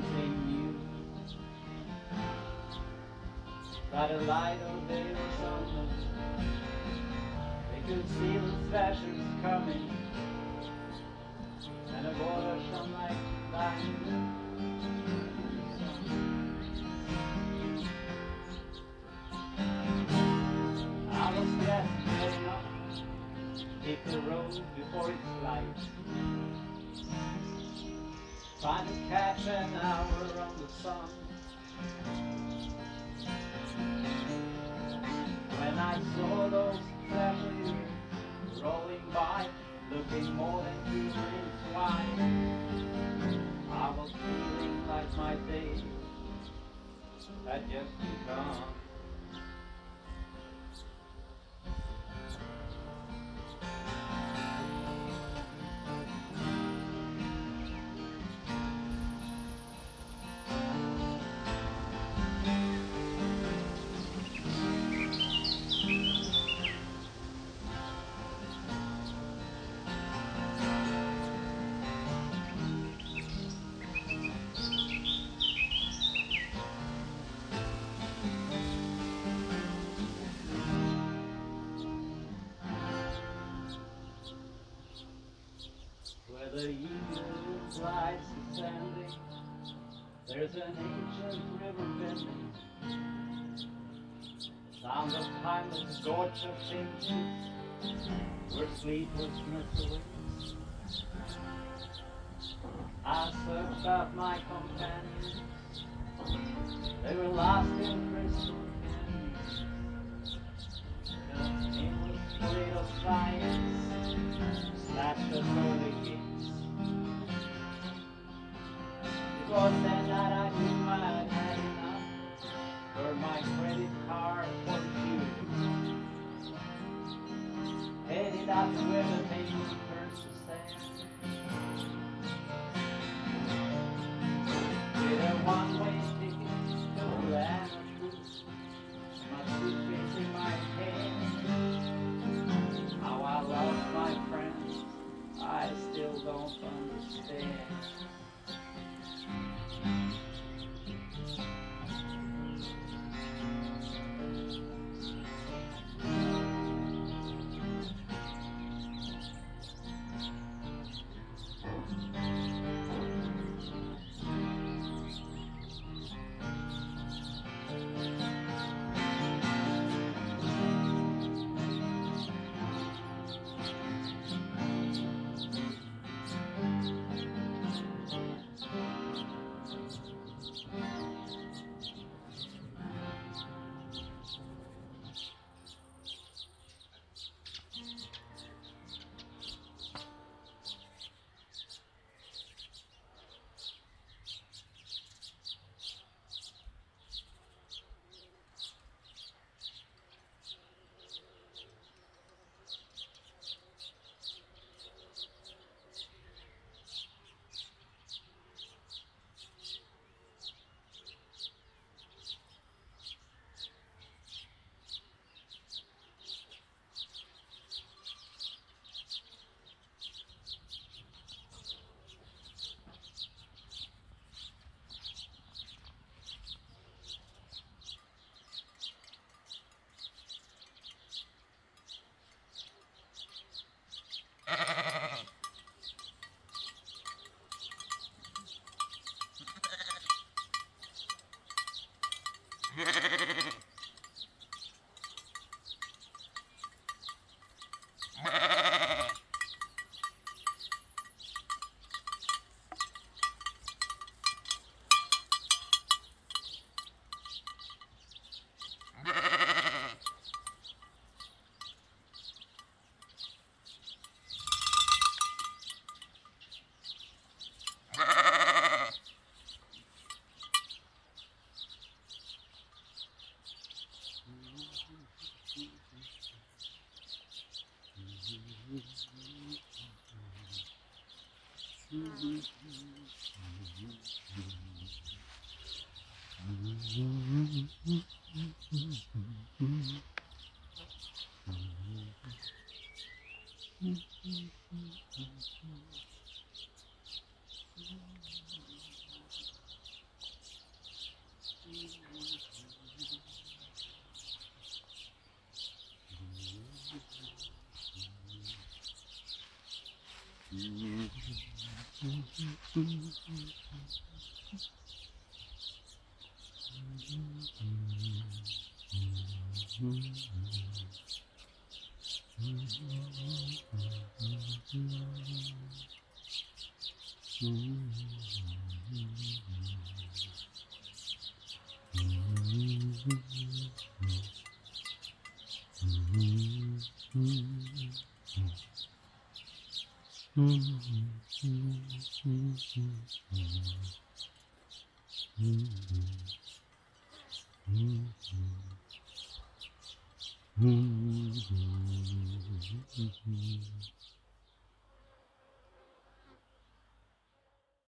something new. By the light of day or sun, they could see the thrashers coming, and the water shone like diamonds. I was just getting up, hit the road before it's light, trying to catch an hour on the sun. When I saw those thrashers rolling by, looking more than 2 minutes wide, I was feeling like my day had just begun. Where the eagle flies ascending, there's an ancient river bending, sound of timeless gorge of changes, where sleeplessness awaits. I searched out my companions, they were lost in crystal canyons, an endless parade of science slashed the early gates. It was then that I knew I had had enough, for my credit card was due. Headed out to where the main turns to sand, with a one-way ticket to Anarchy, my suitcase in my hand. How I lost my friends, I still don't understand.